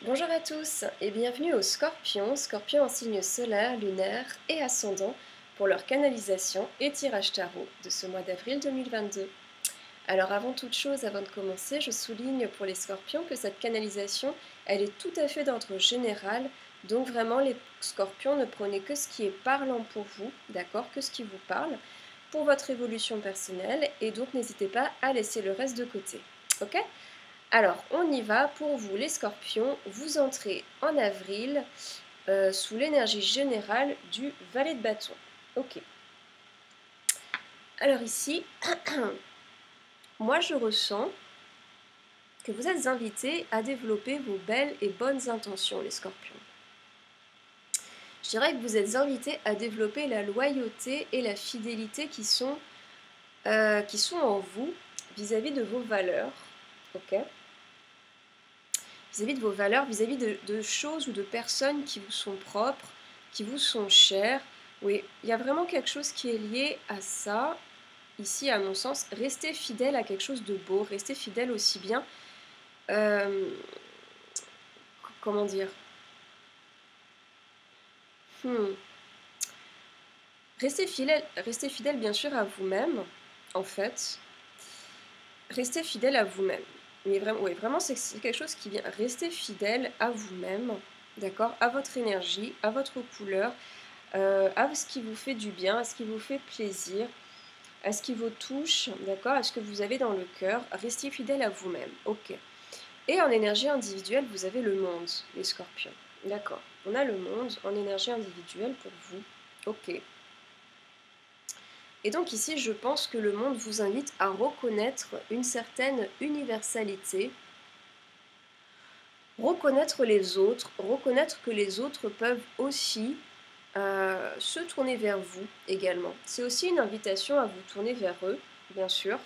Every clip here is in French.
Bonjour à tous et bienvenue aux Scorpions, Scorpions en signe solaire, lunaire et ascendant pour leur canalisation et tirage tarot de ce mois d'avril 2022. Alors avant toute chose, avant de commencer, je souligne pour les Scorpions que cette canalisation, elle est tout à fait d'ordre général, donc vraiment les Scorpions ne prenez que ce qui est parlant pour vous, d'accord, que ce qui vous parle, pour votre évolution personnelle et donc n'hésitez pas à laisser le reste de côté, ok? Alors, on y va. Pour vous, les scorpions, vous entrez en avril sous l'énergie générale du valet de bâton. Ok. Alors ici, moi je ressens que vous êtes invités à développer vos belles et bonnes intentions, les scorpions. Je dirais que vous êtes invités à développer la loyauté et la fidélité qui sont en vous vis-à-vis de vos valeurs. Ok. Vis-à-vis de vos valeurs, vis-à-vis de choses ou de personnes qui vous sont propres, qui vous sont chères. Oui, il y a vraiment quelque chose qui est lié à ça. Ici, à mon sens, restez fidèle à quelque chose de beau, restez fidèle aussi bien. Comment dire hmm. Restez fidèle bien sûr à vous-même, en fait. Restez fidèle à vous-même. Mais vraiment, oui, vraiment c'est quelque chose qui vient. Restez fidèle à vous-même, d'accord, à votre énergie, à votre couleur, à ce qui vous fait du bien, à ce qui vous fait plaisir, à ce qui vous touche, d'accord, à ce que vous avez dans le cœur. Restez fidèle à vous-même, ok. Et en énergie individuelle, vous avez le monde, les scorpions, d'accord. On a le monde en énergie individuelle pour vous, ok. Et donc ici, je pense que le monde vous invite à reconnaître une certaine universalité, reconnaître les autres, reconnaître que les autres peuvent aussi se tourner vers vous également. C'est aussi une invitation à vous tourner vers eux, bien sûr,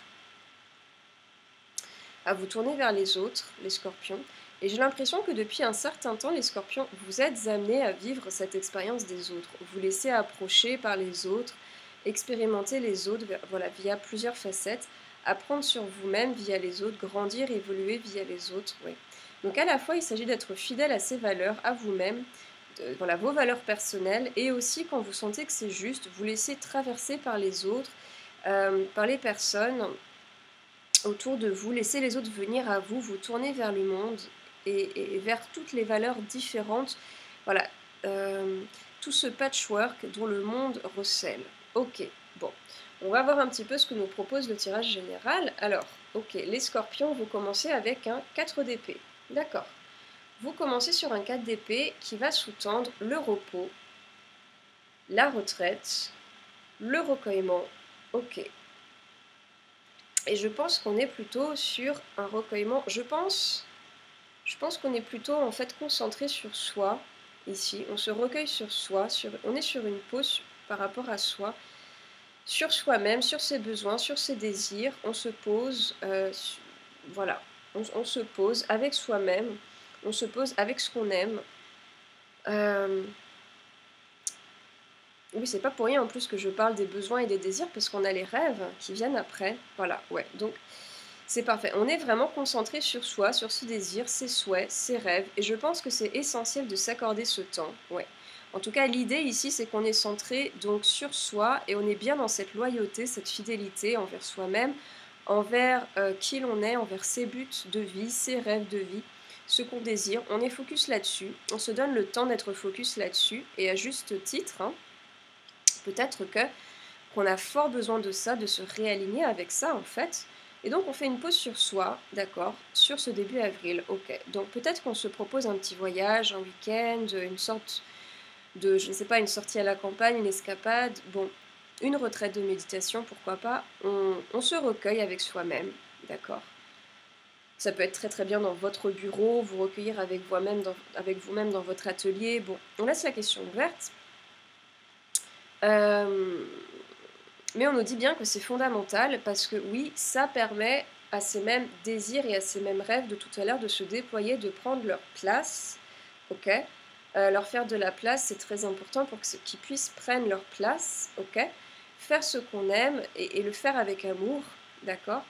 à vous tourner vers les autres, les scorpions. Et j'ai l'impression que depuis un certain temps, les scorpions, vous êtes amenés à vivre cette expérience des autres. Vous laissez approcher par les autres, expérimenter les autres, voilà, via plusieurs facettes, apprendre sur vous-même via les autres, grandir, évoluer via les autres. Oui. Donc à la fois, il s'agit d'être fidèle à ses valeurs, à vous-même, voilà, vos valeurs personnelles, et aussi quand vous sentez que c'est juste, vous laissez traverser par les autres, par les personnes autour de vous, laissez les autres venir à vous, vous tournez vers le monde et vers toutes les valeurs différentes. Voilà, tout ce patchwork dont le monde recèle. Ok, bon, on va voir un petit peu ce que nous propose le tirage général. Alors, ok, les scorpions, vous commencez avec un 4 d'épée. D'accord. Vous commencez sur un 4 d'épée qui va sous-tendre le repos, la retraite, le recueillement. Ok. Et je pense qu'on est plutôt sur un recueillement. Je pense qu'on est plutôt en fait concentré sur soi ici. On se recueille sur soi. On est sur une pause par rapport à soi, sur soi-même, sur ses besoins, sur ses désirs. On se pose, voilà. On se pose avec soi-même. On se pose avec ce qu'on aime. Oui, c'est pas pour rien en plus que je parle des besoins et des désirs parce qu'on a les rêves qui viennent après. Voilà, ouais. Donc c'est parfait. On est vraiment concentré sur soi, sur ses désirs, ses souhaits, ses rêves. Et je pense que c'est essentiel de s'accorder ce temps. Ouais. En tout cas, l'idée ici, c'est qu'on est centré donc sur soi et on est bien dans cette loyauté, cette fidélité envers soi-même, envers qui l'on est, envers ses buts de vie, ses rêves de vie, ce qu'on désire. On est focus là-dessus. On se donne le temps d'être focus là-dessus. Et à juste titre, hein, peut-être qu'on a fort besoin de ça, de se réaligner avec ça en fait. Et donc on fait une pause sur soi, d'accord, sur ce début avril, ok. Donc peut-être qu'on se propose un petit voyage, un week-end, une sorte de, je ne sais pas, une sortie à la campagne, une escapade, bon, une retraite de méditation, pourquoi pas. On se recueille avec soi-même, d'accord. Ça peut être très très bien dans votre bureau, vous recueillir avec vous-même dans votre atelier. Bon, on laisse la question ouverte. Mais on nous dit bien que c'est fondamental parce que oui, ça permet à ces mêmes désirs et à ces mêmes rêves de tout à l'heure de se déployer, de prendre leur place, ok. Leur faire de la place, c'est très important pour qu'ils puissent prendre leur place, ok. Faire ce qu'on aime et le faire avec amour, d'accord.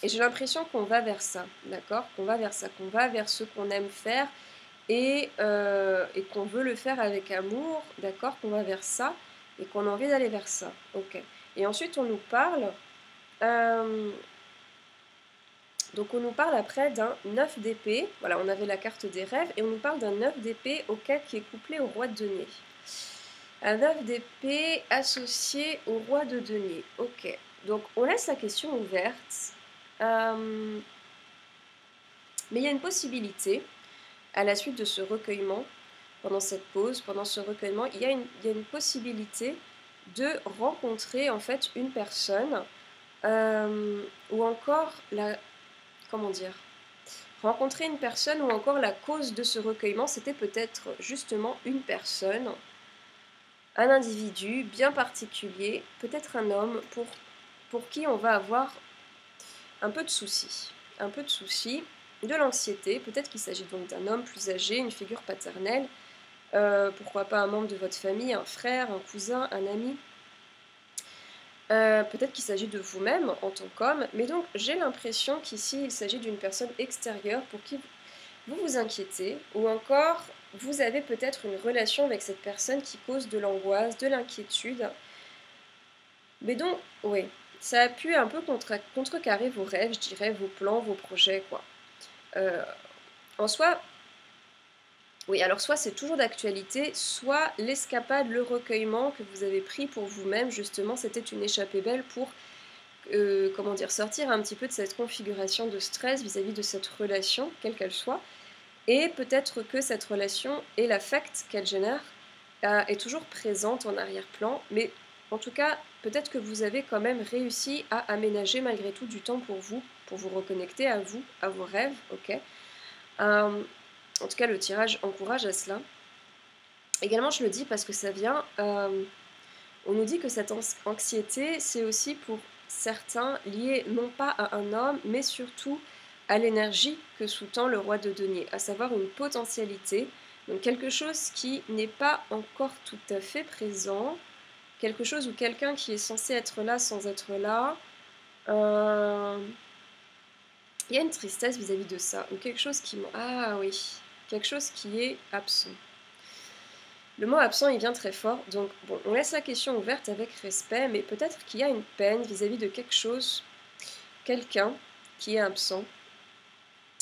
Et j'ai l'impression qu'on va vers ça, d'accord? Qu'on va vers ça, qu'on va vers ce qu'on aime faire et qu'on veut le faire avec amour, d'accord? Qu'on va vers ça et qu'on a envie d'aller vers ça, ok. Et ensuite, on nous parle, euh, donc on nous parle après d'un 9 d'épée, voilà, on avait la carte des rêves, et on nous parle d'un 9 d'épée auquel qui est couplé au roi de denier. Un 9 d'épée associé au roi de denier, ok. Donc on laisse la question ouverte, mais il y a une possibilité, à la suite de ce recueillement, pendant cette pause, pendant ce recueillement, il y a une possibilité de rencontrer en fait une personne, ou encore comment dire, rencontrer une personne ou encore la cause de ce recueillement, c'était peut-être justement une personne, un individu bien particulier, peut-être un homme pour qui on va avoir un peu de soucis, de l'anxiété, peut-être qu'il s'agit donc d'un homme plus âgé, une figure paternelle, pourquoi pas un membre de votre famille, un frère, un cousin, un ami. Peut-être qu'il s'agit de vous-même en tant qu'homme, mais donc j'ai l'impression qu'ici il s'agit d'une personne extérieure pour qui vous vous inquiétez, ou encore vous avez peut-être une relation avec cette personne qui cause de l'angoisse, de l'inquiétude. Mais donc, oui, ça a pu un peu contrecarrer vos rêves, je dirais, vos plans, vos projets, quoi. Euh, En soi, oui, alors soit c'est toujours d'actualité, soit l'escapade, le recueillement que vous avez pris pour vous-même, justement, c'était une échappée belle pour, comment dire, sortir un petit peu de cette configuration de stress vis-à-vis de cette relation, quelle qu'elle soit. Et peut-être que cette relation et l'affect qu'elle génère est toujours présente en arrière-plan, mais en tout cas, peut-être que vous avez quand même réussi à aménager malgré tout du temps pour vous reconnecter à vous, à vos rêves, ok. En tout cas, le tirage encourage à cela. Également, je le dis parce que ça vient, on nous dit que cette anxiété, c'est aussi pour certains lié non pas à un homme, mais surtout à l'énergie que sous-tend le roi de denier, à savoir une potentialité, donc quelque chose qui n'est pas encore tout à fait présent, quelque chose ou quelqu'un qui est censé être là sans être là. Il y a une tristesse vis-à-vis de ça, ou quelque chose qui... Ah oui, quelque chose qui est absent. Le mot absent, il vient très fort, donc bon, on laisse la question ouverte avec respect, mais peut-être qu'il y a une peine vis-à-vis de quelque chose, quelqu'un qui est absent,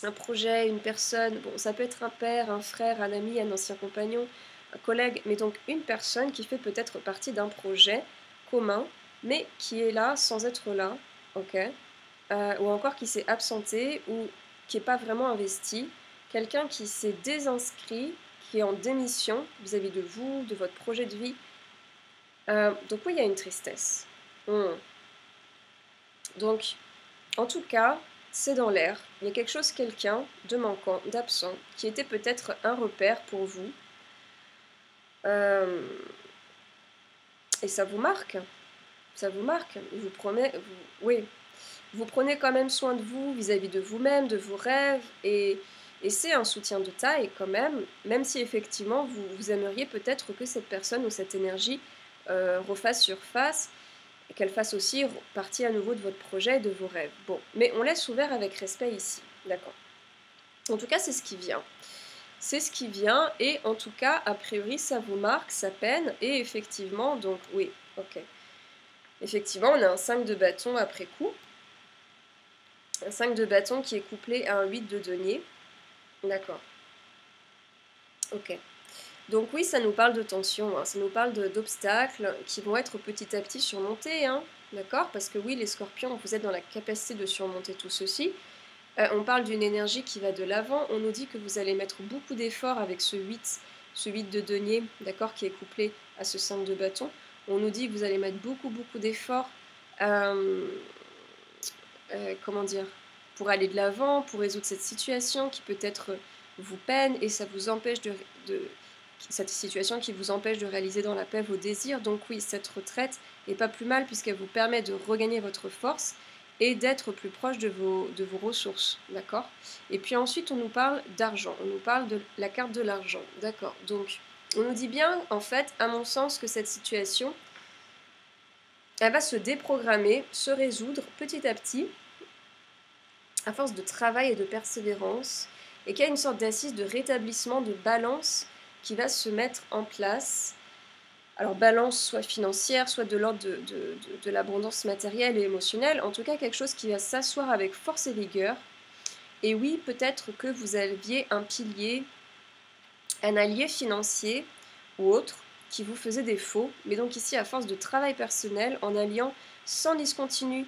un projet, une personne, bon, ça peut être un père, un frère, un ami, un ancien compagnon, un collègue, mais donc une personne qui fait peut-être partie d'un projet commun, mais qui est là sans être là, ok, ou encore qui s'est absenté ou qui n'est pas vraiment investi, quelqu'un qui s'est désinscrit, qui est en démission vis-à-vis de vous, de votre projet de vie. Donc oui, il y a une tristesse. Donc, en tout cas, c'est dans l'air. Il y a quelque chose, quelqu'un de manquant, d'absent, qui était peut-être un repère pour vous. Euh, et ça vous marque. Ça vous marque. Vous prenez, oui, vous prenez quand même soin de vous vis-à-vis de vous-même, de vos rêves, et c'est un soutien de taille quand même si effectivement vous aimeriez peut-être que cette personne ou cette énergie refasse surface, et qu'elle fasse aussi partie à nouveau de votre projet et de vos rêves. Bon, mais on laisse ouvert avec respect ici, d'accord. En tout cas, c'est ce qui vient. C'est ce qui vient, et en tout cas, a priori, ça vous marque, ça peine, et effectivement, donc oui, ok. Effectivement, on a un 5 de bâton après coup. Un 5 de bâton qui est couplé à un 8 de denier. D'accord. Ok. Donc oui, ça nous parle de tension, hein. Ça nous parle d'obstacles qui vont être petit à petit surmontés, hein. D'accord. Parce que oui, les scorpions, vous êtes dans la capacité de surmonter tout ceci. On parle d'une énergie qui va de l'avant. On nous dit que vous allez mettre beaucoup d'efforts avec ce 8 de denier, d'accord, qui est couplé à ce 5 de bâton. On nous dit que vous allez mettre beaucoup d'efforts, comment dire, pour aller de l'avant, pour résoudre cette situation qui peut-être vous peine et ça vous empêche cette situation qui vous empêche de réaliser dans la paix vos désirs. Donc oui, cette retraite n'est pas plus mal puisqu'elle vous permet de regagner votre force et d'être plus proche de vos ressources, d'accord. Et puis ensuite, on nous parle d'argent, on nous parle de la carte de l'argent, d'accord. Donc, on nous dit bien, en fait, à mon sens, que cette situation, elle va se déprogrammer, se résoudre petit à petit, à force de travail et de persévérance, et qu'il y a une sorte d'assise de rétablissement, de balance qui va se mettre en place. Alors balance soit financière, soit de l'ordre de l'abondance matérielle et émotionnelle, en tout cas quelque chose qui va s'asseoir avec force et vigueur. Et oui, peut-être que vous aviez un pilier, un allié financier ou autre qui vous faisait défaut, mais donc ici à force de travail personnel, en alliant sans discontinu,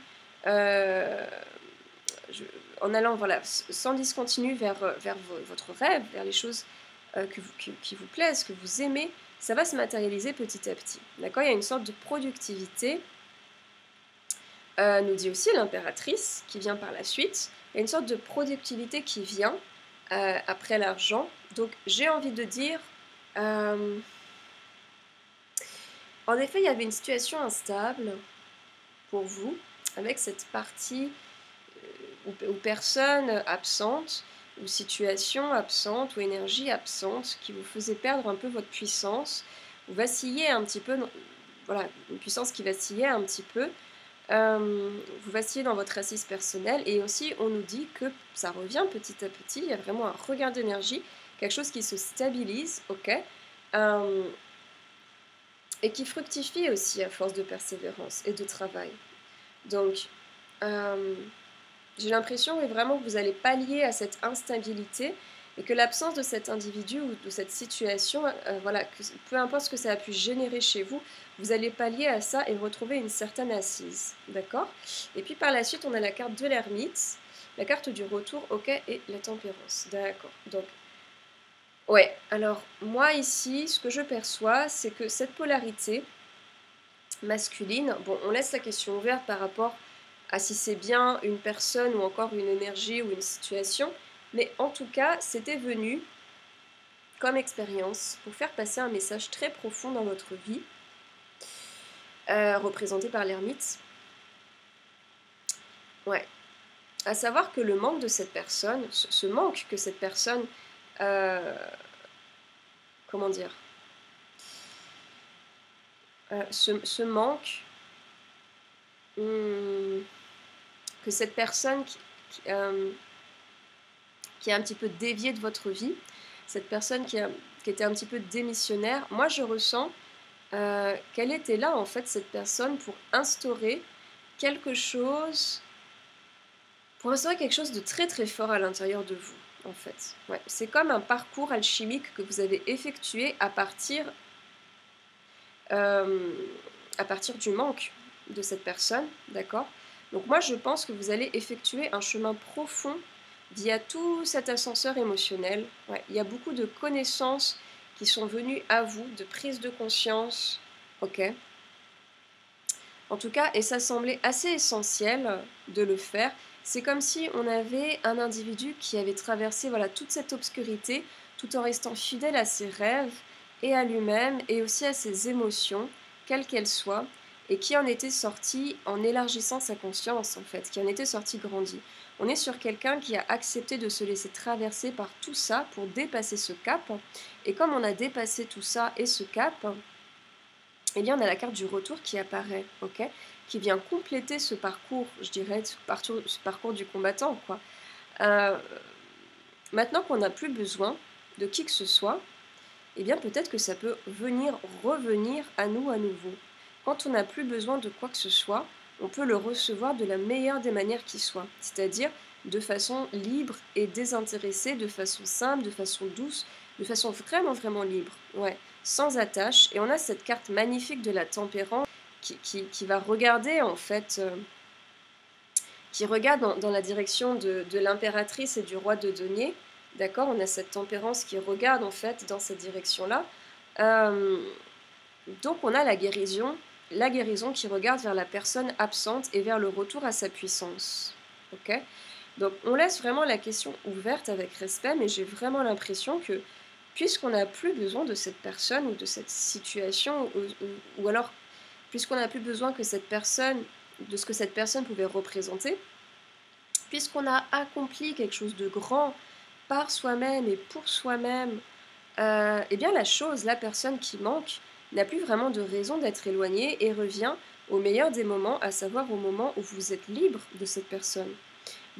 en allant voilà, sans discontinu vers votre rêve, vers les choses qui vous plaisent, que vous aimez, ça va se matérialiser petit à petit. D'accord ? Il y a une sorte de productivité, nous dit aussi l'impératrice, qui vient par la suite. Il y a une sorte de productivité qui vient après l'argent. Donc j'ai envie de dire, en effet, il y avait une situation instable pour vous, avec cette partie ou personne absente, ou situation absente, ou énergie absente, qui vous faisait perdre un peu votre puissance, ou vaciller un petit peu, voilà, une puissance qui vacillait un petit peu, vous vacillez dans votre assise personnelle, et aussi on nous dit que ça revient petit à petit, il y a vraiment un regain d'énergie, quelque chose qui se stabilise, ok, et qui fructifie aussi à force de persévérance et de travail. Donc, j'ai l'impression vraiment que vous allez pallier à cette instabilité et que l'absence de cet individu ou de cette situation, voilà, peu importe ce que ça a pu générer chez vous, vous allez pallier à ça et retrouver une certaine assise, d'accord? Et puis par la suite, on a la carte de l'ermite, la carte du retour, ok, et la tempérance, d'accord. Donc, ouais, alors moi ici, ce que je perçois, c'est que cette polarité masculine, bon, on laisse la question ouverte par rapport à si c'est bien une personne ou encore une énergie ou une situation, mais en tout cas, c'était venu comme expérience pour faire passer un message très profond dans votre vie, représenté par l'ermite. Ouais. À savoir que le manque de cette personne, ce manque que cette personne, comment dire, ce manque, que cette personne qui est un petit peu déviée de votre vie, cette personne qui était un petit peu démissionnaire, moi je ressens qu'elle était là en fait, cette personne, pour instaurer quelque chose, de très très fort à l'intérieur de vous, en fait. Ouais, c'est comme un parcours alchimique que vous avez effectué à partir du manque de cette personne, d'accord ? Donc moi je pense que vous allez effectuer un chemin profond via tout cet ascenseur émotionnel. Ouais, il y a beaucoup de connaissances qui sont venues à vous, de prise de conscience, ok ? En tout cas, et ça semblait assez essentiel de le faire. C'est comme si on avait un individu qui avait traversé voilà, toute cette obscurité, tout en restant fidèle à ses rêves et à lui-même, et aussi à ses émotions, quelles qu'elles soient, et qui en était sorti en élargissant sa conscience, en fait, qui en était sorti grandi. On est sur quelqu'un qui a accepté de se laisser traverser par tout ça pour dépasser ce cap, et comme on a dépassé tout ça et ce cap, eh bien on a la carte du retour qui apparaît, ok, qui vient compléter ce parcours, je dirais, ce parcours du combattant, quoi. Maintenant qu'on n'a plus besoin de qui que ce soit, eh bien peut-être que ça peut revenir à nous à nouveau. Quand on n'a plus besoin de quoi que ce soit, on peut le recevoir de la meilleure des manières qui soit, c'est-à-dire de façon libre et désintéressée, de façon simple, de façon douce, de façon vraiment vraiment libre, ouais, sans attache. Et on a cette carte magnifique de la tempérance qui va regarder en fait, qui regarde dans la direction de l'impératrice et du roi de denier. D'accord, on a cette tempérance qui regarde en fait dans cette direction-là. Donc on a la guérison qui regarde vers la personne absente et vers le retour à sa puissance. Ok ? Donc on laisse vraiment la question ouverte avec respect, mais j'ai vraiment l'impression que puisqu'on n'a plus besoin de cette personne ou de cette situation, ou alors puisqu'on n'a plus besoin de ce que cette personne pouvait représenter, puisqu'on a accompli quelque chose de grand par soi-même et pour soi-même, eh bien la personne qui manque, n'a plus vraiment de raison d'être éloignée et revient au meilleur des moments, à savoir au moment où vous êtes libre de cette personne.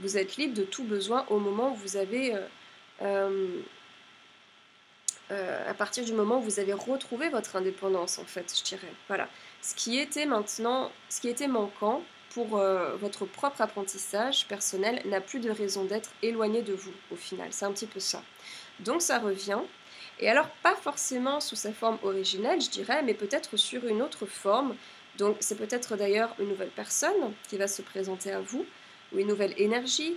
Vous êtes libre de tout besoin au moment où vous avez, à partir du moment où vous avez retrouvé votre indépendance, en fait, je dirais. Voilà. Ce qui était manquant pour votre propre apprentissage personnel n'a plus de raison d'être éloigné de vous, au final. C'est un petit peu ça. Donc ça revient. Et alors, pas forcément sous sa forme originelle, je dirais, mais peut-être sur une autre forme. Donc c'est peut-être d'ailleurs une nouvelle personne qui va se présenter à vous, ou une énergie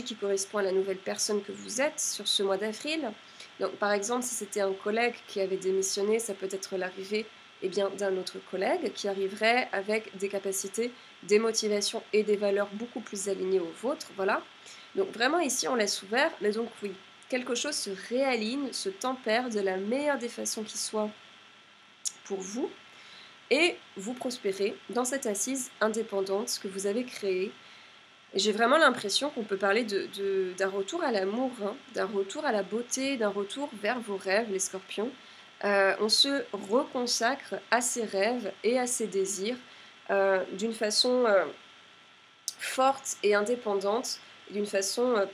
qui correspond à la nouvelle personne que vous êtes sur ce mois d'avril. Donc par exemple, si c'était un collègue qui avait démissionné, ça peut être l'arrivée d'un autre collègue qui arriverait avec des capacités, des motivations et des valeurs beaucoup plus alignées aux vôtres. Voilà. Donc vraiment ici, on laisse ouvert, mais donc oui, quelque chose se réaligne, se tempère de la meilleure des façons qui soit pour vous, et vous prospérez dans cette assise indépendante que vous avez créée. Et j'ai vraiment l'impression qu'on peut parler d'un retour à l'amour, hein, d'un retour à la beauté, d'un retour vers vos rêves, les scorpions. On se reconsacre à ses rêves et à ses désirs d'une façon forte et indépendante, d'une façon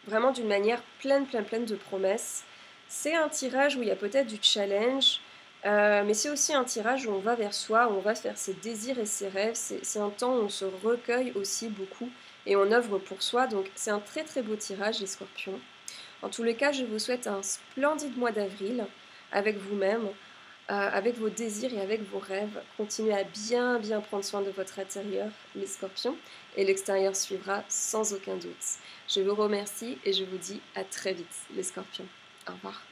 vraiment d'une manière pleine de promesses. C'est un tirage où il y a peut-être du challenge, mais c'est aussi un tirage où on va vers soi, où on va vers ses désirs et ses rêves. C'est un temps où on se recueille aussi beaucoup et on œuvre pour soi. Donc c'est un très beau tirage, les scorpions. En tous les cas, je vous souhaite un splendide mois d'avril avec vous-même, avec vos désirs et avec vos rêves. Continuez à bien prendre soin de votre intérieur, les scorpions, et l'extérieur suivra sans aucun doute. Je vous remercie et je vous dis à très vite, les scorpions. Au revoir.